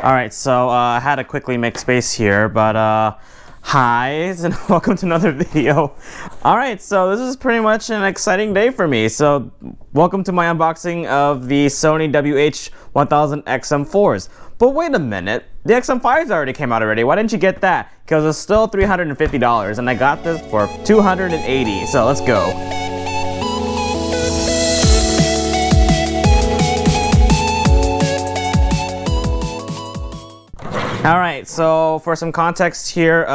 Alright, so I had to quickly make space here, but hi, and welcome to another video. Alright, so this is pretty much an exciting day for me. So, welcome to my unboxing of the Sony WH-1000XM4s. But wait a minute, the XM5s already came out already. Why didn't you get that? Because it's still $350, and I got this for $280. So let's go. Alright, so for some context here,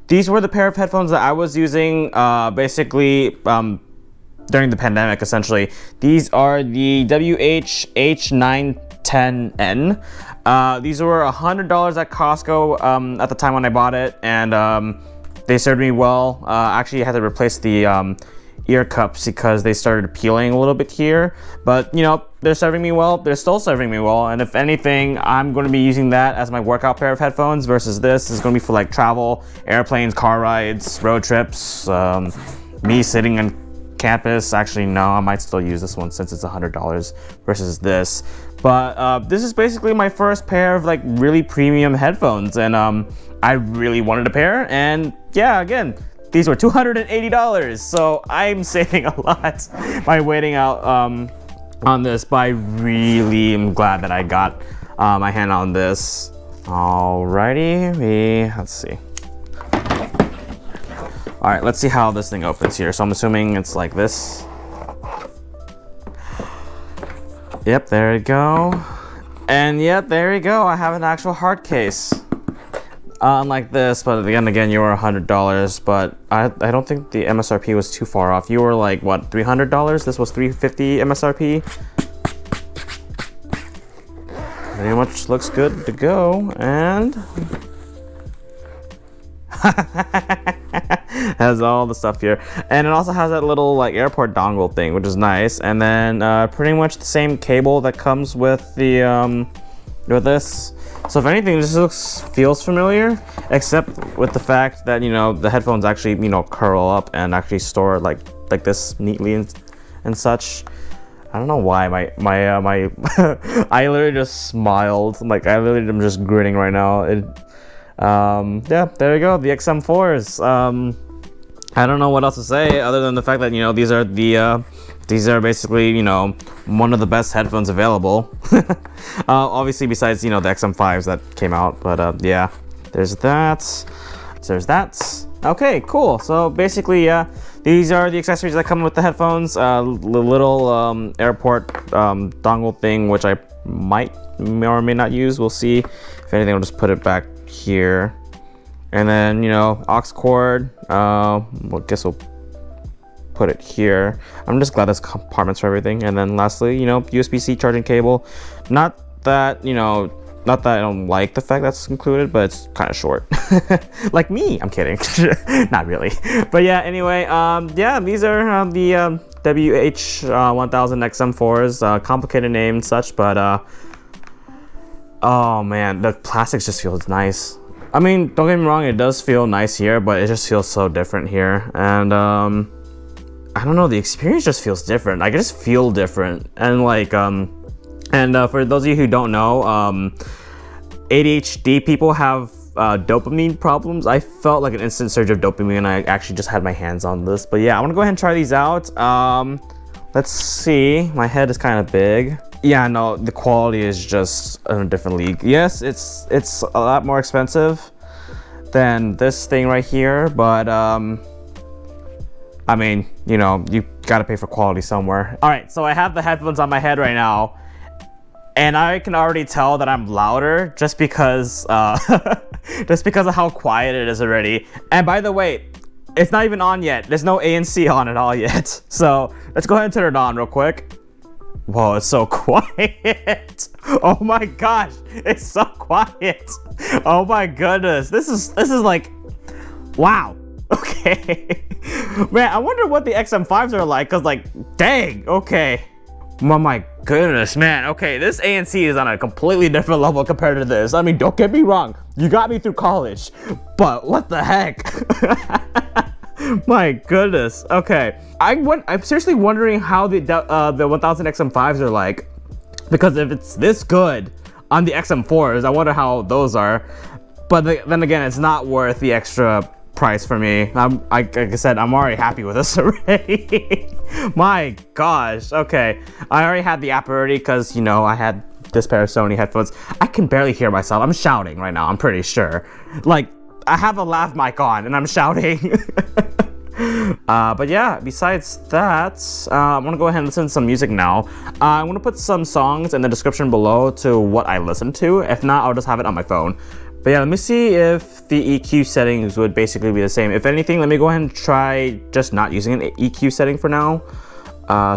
these were the pair of headphones that I was using basically during the pandemic, essentially. These are the WH-1000N. These were $100 at Costco at the time when I bought it, and they served me well. Actually, I had to replace the ear cups because they started peeling a little bit here, but you know, they're serving me well. They're still serving me well, and if anything, I'm going to be using that as my workout pair of headphones versus this is going to be for like travel, airplanes, car rides, road trips, me sitting on campus. Actually, no, I might still use this one since it's $100 versus this. But this is basically my first pair of like really premium headphones, and I really wanted a pair, and yeah, again, these were $280, so I'm saving a lot by waiting out on this, but I really am glad that I got my hand on this. Alrighty, let's see. Alright, let's see how this thing opens here. So I'm assuming it's like this. Yep, there we go. And yep, there we go. I have an actual hard case. Unlike this, but again, you were $100, but I don't think the MSRP was too far off. You were like, what, $300? This was $350 MSRP. Pretty much looks good to go, and has all the stuff here, and it also has that little like airport dongle thing, which is nice. And then pretty much the same cable that comes with the with this. So if anything, this feels familiar, except with the fact that, you know, the headphones actually, you know, curl up and actually store like this neatly and such. I don't know why my I literally just smiled. Like, I literally am just grinning right now. Yeah, there you go, the XM4s. I don't know what else to say other than the fact that, you know, these are basically, you know, one of the best headphones available. Obviously, besides, you know, the XM5s that came out, but yeah, there's that. There's that. Okay, cool. So basically, yeah, these are the accessories that come with the headphones. The little airport dongle thing, which I may or may not use. We'll see. If anything, I'll just put it back here. And then, you know, aux cord. Well, I guess we'll put it here. I'm just glad there's compartments for everything. And then lastly, you know, USB-C charging cable. Not that, you know, not that I don't like the fact that's included, but it's kind of short. Like me, I'm kidding. Not really. But yeah, anyway, yeah, these are the WH-1000XM4s. Complicated name and such, but oh man, the plastics just feels nice. I mean, don't get me wrong, it does feel nice here, but it just feels so different here. And I don't know, the experience just feels different. I just feel different. And like, for those of you who don't know, ADHD people have dopamine problems. I felt like an instant surge of dopamine and I actually just had my hands on this. But yeah, I want to go ahead and try these out. Let's see, my head is kind of big. Yeah, no, the quality is just in a different league. Yes, it's a lot more expensive than this thing right here, but I mean, you know, you gotta pay for quality somewhere. All right, so I have the headphones on my head right now, and I can already tell that I'm louder just because just because of how quiet it is already. And by the way, it's not even on yet. There's no ANC on at all yet. So let's go ahead and turn it on real quick. Whoa, it's so quiet. Oh my gosh, it's so quiet. Oh my goodness, this is like, wow. Okay. Man, I wonder what the XM5s are like, cause like, dang, okay. Oh my goodness, man. Okay, this ANC is on a completely different level compared to this. I mean, don't get me wrong, you got me through college, but what the heck? My goodness. Okay, I'm seriously wondering how the 1000 XM5s are like, because if it's this good, on the XM4s. I wonder how those are. But then again, it's not worth the extra price for me. Like I said, I'm already happy with this already. My gosh. Okay, I already had the app already because, you know, I had this pair of Sony headphones. I can barely hear myself. I'm shouting right now, I'm pretty sure. Like, I have a lav mic on and I'm shouting. But yeah, besides that, I'm gonna go ahead and listen to some music now. I'm gonna put some songs in the description below to what I listen to. If not, I'll just have it on my phone. But yeah, let me see if the EQ settings would basically be the same. If anything, let me go ahead and try just not using an EQ setting for now.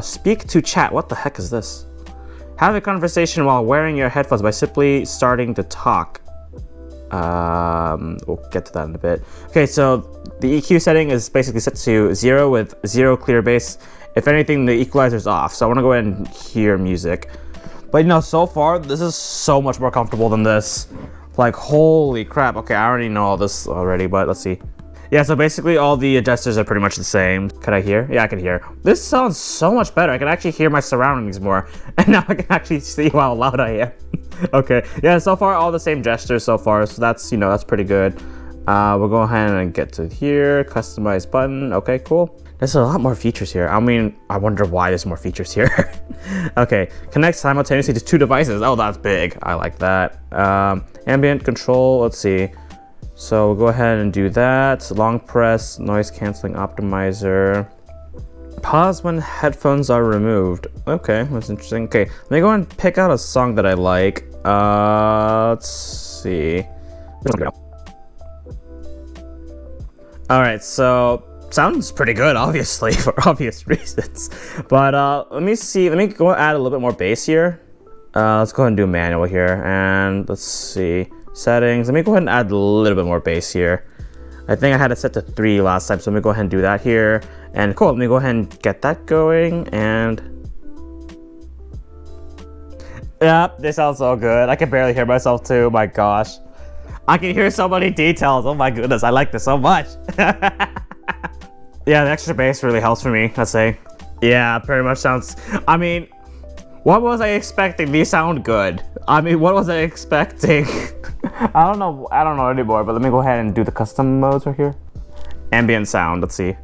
Speak to chat. What the heck is this? Have a conversation while wearing your headphones by simply starting to talk. We'll get to that in a bit. Okay, so the EQ setting is basically set to 0 with 0 clear bass. If anything, the equalizer's off. So I want to go ahead and hear music. But you know, so far, this is so much more comfortable than this. Like, holy crap. Okay, I already know all this already, but let's see. Yeah, so basically all the adjusters are pretty much the same. Can I hear? Yeah, I can hear. This sounds so much better. I can actually hear my surroundings more. And now I can actually see how loud I am. Okay, yeah, so far all the same gestures so far. So that's, you know, that's pretty good. We'll go ahead and get to here. Customize button. Okay, cool. There's a lot more features here. I mean, I wonder why there's more features here. Okay, connect simultaneously to 2 devices. Oh, that's big. I like that. Ambient control, let's see. So we'll go ahead and do that. Long press, noise canceling optimizer. Pause when headphones are removed. Okay, that's interesting. Okay, let me go and pick out a song that I like. Let's see. All right, so sounds pretty good, obviously, for obvious reasons. But let me see. Let me go add a little bit more bass here. Let's go ahead and do manual here, and let's see. Settings. Let me go ahead and add a little bit more bass here. I think I had it set to 3 last time, so let me go ahead and do that here. And cool, let me go ahead and get that going, and yep, this sounds so good. I can barely hear myself too, my gosh. I can hear so many details. Oh my goodness, I like this so much. Yeah, the extra bass really helps for me, let's say. Yeah, pretty much sounds, I mean, what was I expecting? These sound good. I mean, what was I expecting? I don't know anymore, but let me go ahead and do the custom modes right here. Ambient sound, let's see.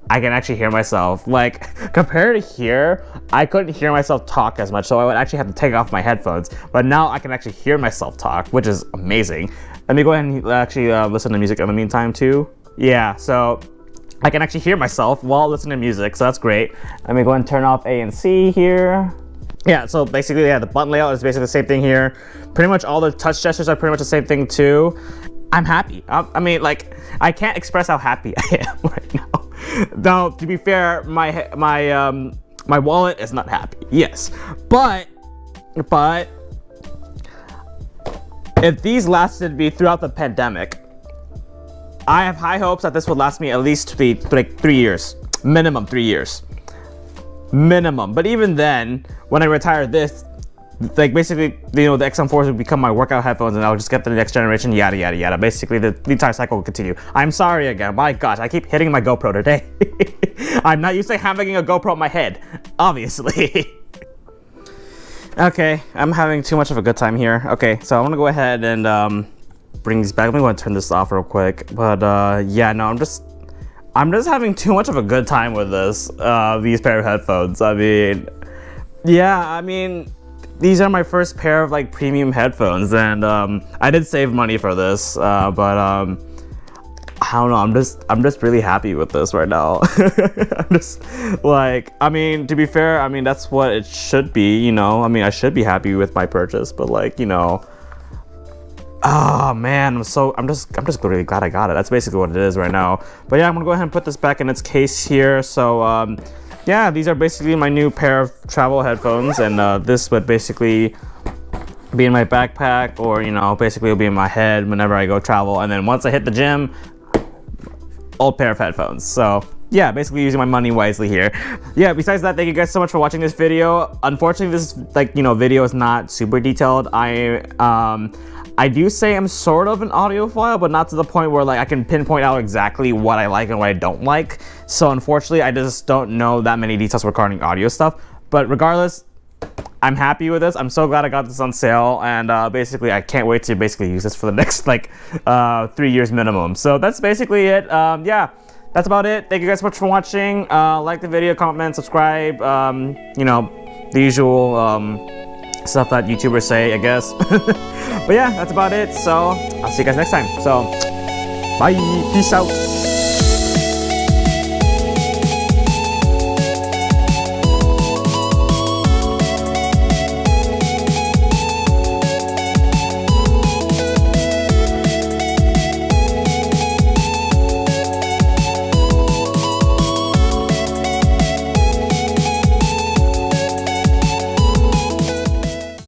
I can actually hear myself. Like, compared to here, I couldn't hear myself talk as much, so I would actually have to take off my headphones. But now I can actually hear myself talk, which is amazing. Let me go ahead and actually listen to music in the meantime too. Yeah, so I can actually hear myself while listening to music, so that's great. Let me go ahead and turn off A and C here. Yeah, so basically, yeah, the button layout is basically the same thing here. Pretty much all the touch gestures are pretty much the same thing too. I'm happy. I mean, like, I can't express how happy I am right now. Now, to be fair, my wallet is not happy. Yes, but if these lasted me throughout the pandemic, I have high hopes that this will last me at least 3 years, minimum 3 years. Minimum. But even then, when I retire this, like, basically, you know, the XM4s will become my workout headphones, and I'll just get the next generation, yada yada yada. Basically, the entire cycle will continue. I'm sorry again. My gosh, I keep hitting my GoPro today. I'm not used to having a GoPro on my head, obviously. Okay, I'm having too much of a good time here. Okay, so I'm gonna go ahead and bring these back. Let me go ahead and turn this off real quick. But yeah, no, I'm just having too much of a good time with this, these pair of headphones. I mean, yeah, I mean, these are my first pair of like premium headphones, and I did save money for this, but I don't know, I'm just really happy with this right now. I'm just like, I mean, to be fair, I mean, that's what it should be, you know. I mean, I should be happy with my purchase, but like, you know, oh man, I'm just really glad I got it. That's basically what it is right now. But yeah, I'm gonna go ahead and put this back in its case here. So yeah, these are basically my new pair of travel headphones, and this would basically be in my backpack, or, you know, basically it'll be in my head whenever I go travel. And then once I hit the gym, old pair of headphones. So yeah, basically using my money wisely here. Yeah, besides that, thank you guys so much for watching this video. Unfortunately, this, like, you know, video is not super detailed. I do say I'm sort of an audiophile, but not to the point where like I can pinpoint out exactly what I like and what I don't like. So unfortunately, I just don't know that many details regarding audio stuff. But regardless, I'm happy with this. I'm so glad I got this on sale, and basically I can't wait to basically use this for the next like 3 years minimum. So that's basically it. Yeah, that's about it. Thank you guys so much for watching. Like the video, comment, subscribe. You know, the usual stuff that YouTubers say, I guess. But yeah, that's about it. So I'll see you guys next time. So bye, peace out.